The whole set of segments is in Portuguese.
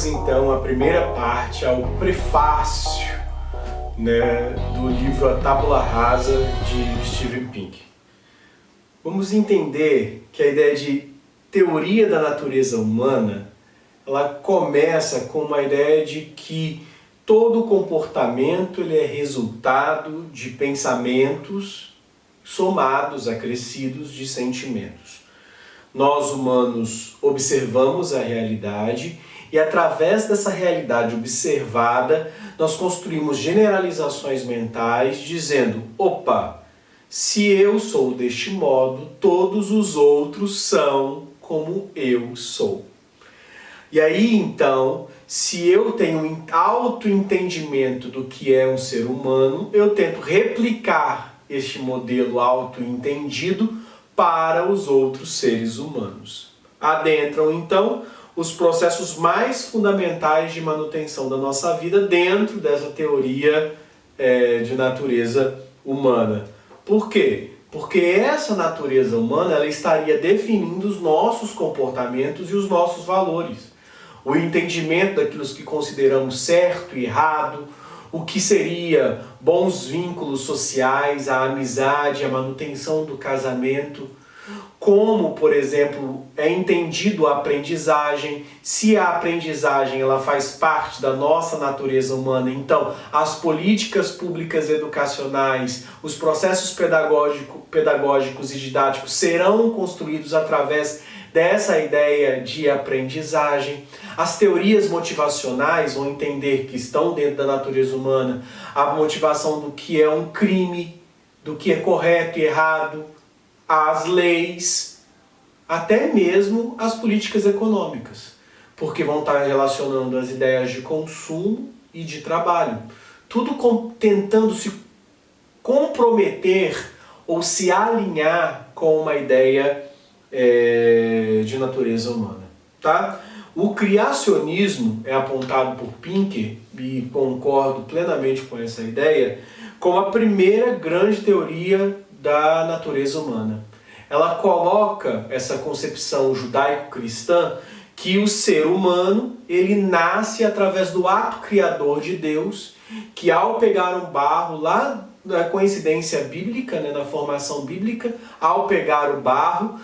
chegamos então à primeira parte, ao prefácio, do livro A Tábula Rasa de Steven Pinker. Vamos entender que a ideia de teoria da natureza humana, ela começa com uma ideia de que todo comportamento ele é resultado de pensamentos somados, acrescidos de sentimentos. Nós humanos observamos a realidade e através dessa realidade observada nós construímos generalizações mentais dizendo: opa, se eu sou deste modo, todos os outros são como eu sou. E aí então, se eu tenho um autoentendimento do que é um ser humano, eu tento replicar este modelo autoentendido para os outros seres humanos. Adentram então os processos mais fundamentais de manutenção da nossa vida dentro dessa teoria de natureza humana. Por quê? Porque essa natureza humana ela estaria definindo os nossos comportamentos e os nossos valores. O entendimento daquilo que consideramos certo e errado, o que seria bons vínculos sociais, a amizade, a manutenção do casamento, como, por exemplo, é entendido a aprendizagem, se a aprendizagem ela faz parte da nossa natureza humana, então as políticas públicas educacionais, os processos pedagógicos e didáticos serão construídos através dessa ideia de aprendizagem. As teorias motivacionais vão entender que estão dentro da natureza humana a motivação do que é um crime, do que é correto e errado, as leis, até mesmo as políticas econômicas, porque vão estar relacionando as ideias de consumo e de trabalho, tudo tentando se comprometer ou se alinhar com uma ideia de natureza humana, tá? O criacionismo é apontado por Pinker, e concordo plenamente com essa ideia, como a primeira grande teoria da natureza humana. Ela coloca essa concepção judaico-cristã que o ser humano ele nasce através do ato criador de Deus, que ao pegar um barro lá na coincidência bíblica, na formação bíblica, ao pegar o barro,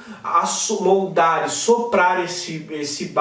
moldar e soprar esse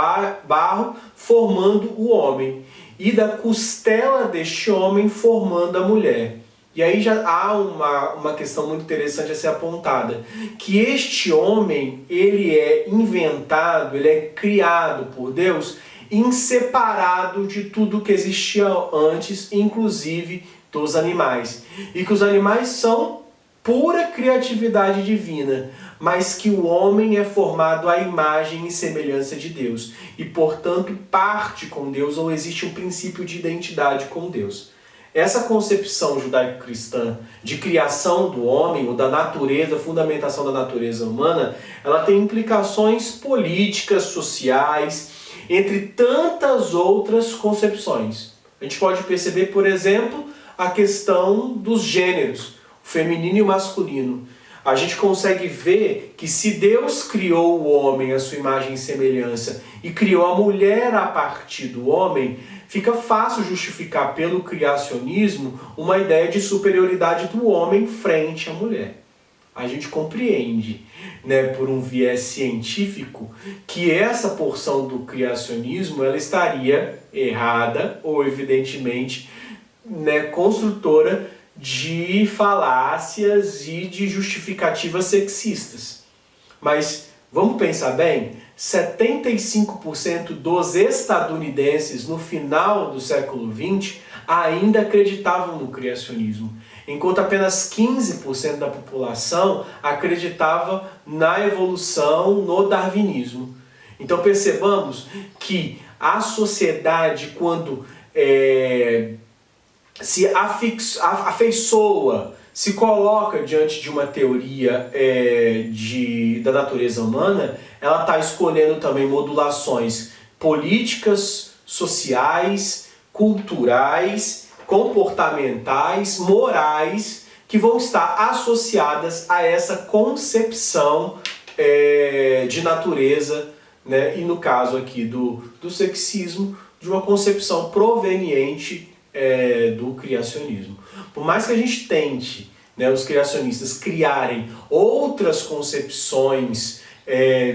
barro, formando o homem, e da costela deste homem formando a mulher. E aí já há uma questão muito interessante a ser apontada, que este homem, ele é inventado, ele é criado por Deus, inseparado de tudo que existia antes, inclusive dos animais. E que os animais são pura criatividade divina, mas que o homem é formado à imagem e semelhança de Deus. E, portanto, parte com Deus, ou existe um princípio de identidade com Deus. Essa concepção judaico-cristã de criação do homem, ou da natureza, fundamentação da natureza humana, ela tem implicações políticas, sociais, entre tantas outras concepções. A gente pode perceber, por exemplo, a questão dos gêneros, o feminino e o masculino. A gente consegue ver que se Deus criou o homem à sua imagem e semelhança e criou a mulher a partir do homem, fica fácil justificar pelo criacionismo uma ideia de superioridade do homem frente à mulher. A gente compreende, por um viés científico, que essa porção do criacionismo ela estaria errada ou, evidentemente, construtora de falácias e de justificativas sexistas. Mas vamos pensar bem, 75% dos estadunidenses no final do século XX ainda acreditavam no criacionismo, enquanto apenas 15% da população acreditava na evolução, no darwinismo. Então percebamos que a sociedade, quando se afeiçoa, se coloca diante de uma teoria da natureza humana, ela está escolhendo também modulações políticas, sociais, culturais, comportamentais, morais, que vão estar associadas a essa concepção de natureza né? E no caso aqui do sexismo, de uma concepção proveniente do criacionismo. Por mais que a gente tente, né, os criacionistas criarem outras concepções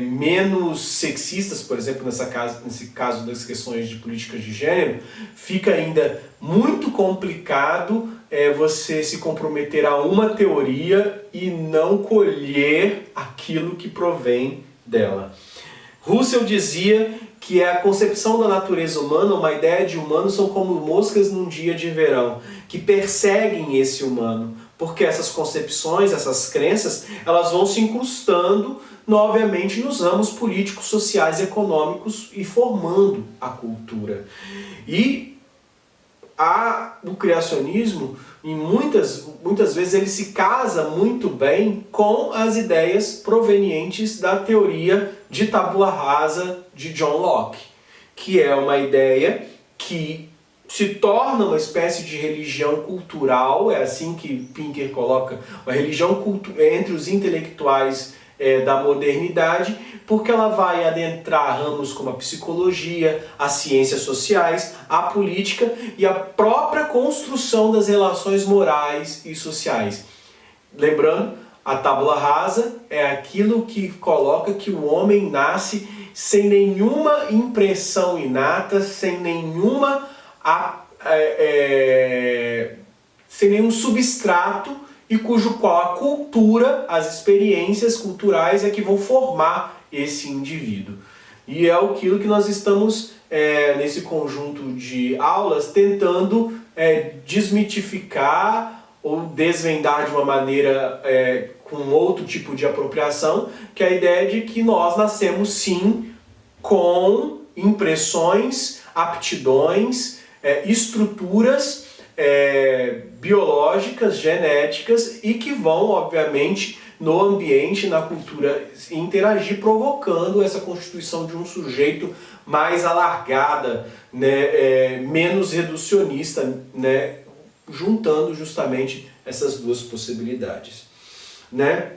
menos sexistas, por exemplo, nesse caso das questões de políticas de gênero, fica ainda muito complicado você se comprometer a uma teoria e não colher aquilo que provém dela. Russell dizia que a concepção da natureza humana, uma ideia de humano, são como moscas num dia de verão, que perseguem esse humano, porque essas concepções, essas crenças, elas vão se incrustando obviamente nos ramos políticos, sociais, econômicos e formando a cultura. E o criacionismo, em muitas vezes, ele se casa muito bem com as ideias provenientes da teoria de tabula rasa de John Locke, que é uma ideia que se torna uma espécie de religião cultural, é assim que Pinker coloca, uma religião entre os intelectuais da modernidade, porque ela vai adentrar ramos como a psicologia, as ciências sociais, a política e a própria construção das relações morais e sociais. Lembrando, a tábula rasa é aquilo que coloca que o homem nasce sem nenhuma impressão inata, sem nenhum substrato, e qual a cultura, as experiências culturais é que vão formar esse indivíduo. E é aquilo que nós estamos, nesse conjunto de aulas, tentando desmitificar ou desvendar de uma maneira com outro tipo de apropriação, que é a ideia de que nós nascemos sim com impressões, aptidões, estruturas biológicas, genéticas, e que vão, obviamente, no ambiente, na cultura, interagir, provocando essa constituição de um sujeito mais alargada, né, menos reducionista, né, juntando justamente essas duas possibilidades. Né?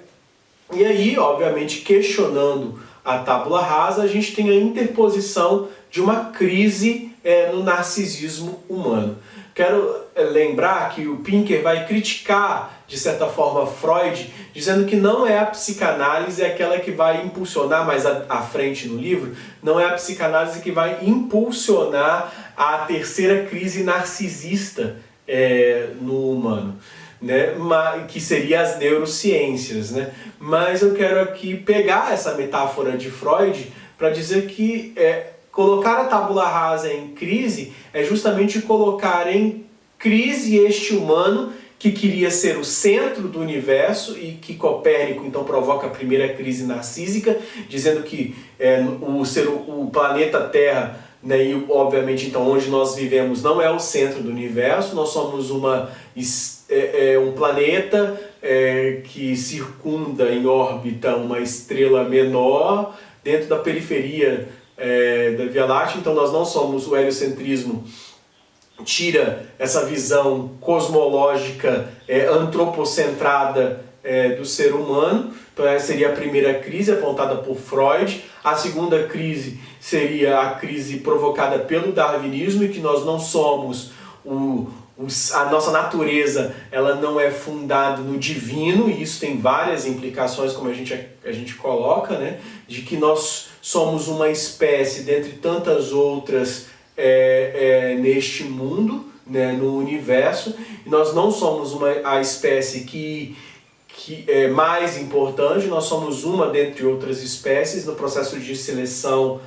E aí, obviamente, questionando a tábula rasa, a gente tem a interposição de uma crise no narcisismo humano. Quero lembrar que o Pinker vai criticar, de certa forma, Freud, dizendo que não é a psicanálise aquela que vai impulsionar, mais à frente no livro, não é a psicanálise que vai impulsionar a terceira crise narcisista no humano, né? Que seria as neurociências, né? Mas eu quero aqui pegar essa metáfora de Freud para dizer que colocar a tábula rasa em crise é justamente colocar em crise este humano que queria ser o centro do universo e que Copérnico então provoca a primeira crise narcísica, dizendo que o planeta Terra, né, e obviamente então onde nós vivemos não é o centro do universo, nós somos um planeta que circunda em órbita uma estrela menor dentro da periferia da Via Láctea, então nós não somos, o heliocentrismo tira essa visão cosmológica antropocentrada do ser humano. Então essa seria a primeira crise apontada por Freud. A segunda crise seria a crise provocada pelo darwinismo, e que nós não somos a nossa natureza, ela não é fundada no divino, e isso tem várias implicações, como a gente coloca, né, de que nós somos uma espécie dentre tantas outras neste mundo, né, no universo, e nós não somos a espécie que é mais importante, nós somos uma dentre outras espécies no processo de seleção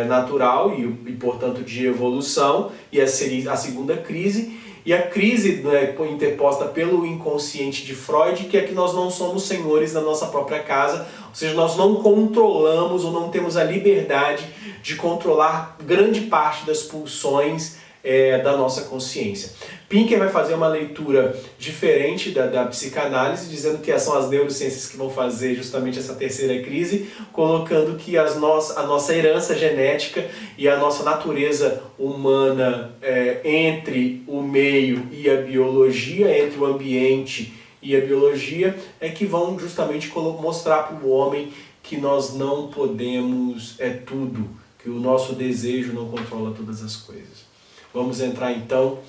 natural e portanto de evolução, e essa seria a segunda crise. E a crise, né, interposta pelo inconsciente de Freud, que é que nós não somos senhores da nossa própria casa, ou seja, nós não controlamos ou não temos a liberdade de controlar grande parte das pulsões da nossa consciência. Pinker vai fazer uma leitura diferente da psicanálise, dizendo que são as neurociências que vão fazer justamente essa terceira crise, colocando que a nossa herança genética e a nossa natureza humana entre o meio e a biologia, entre o ambiente e a biologia, que vão justamente mostrar para o homem que nós não podemos tudo, que o nosso desejo não controla todas as coisas. Vamos entrar então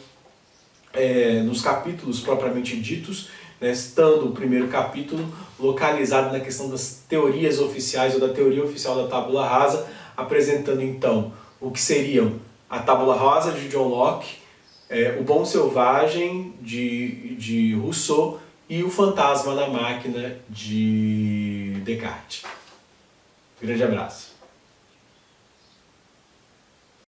nos capítulos propriamente ditos, né, estando o primeiro capítulo localizado na questão das teorias oficiais ou da teoria oficial da tábula rasa, apresentando então o que seriam a tábula rasa de John Locke, o Bom Selvagem de Rousseau e o Fantasma da Máquina de Descartes. Grande abraço.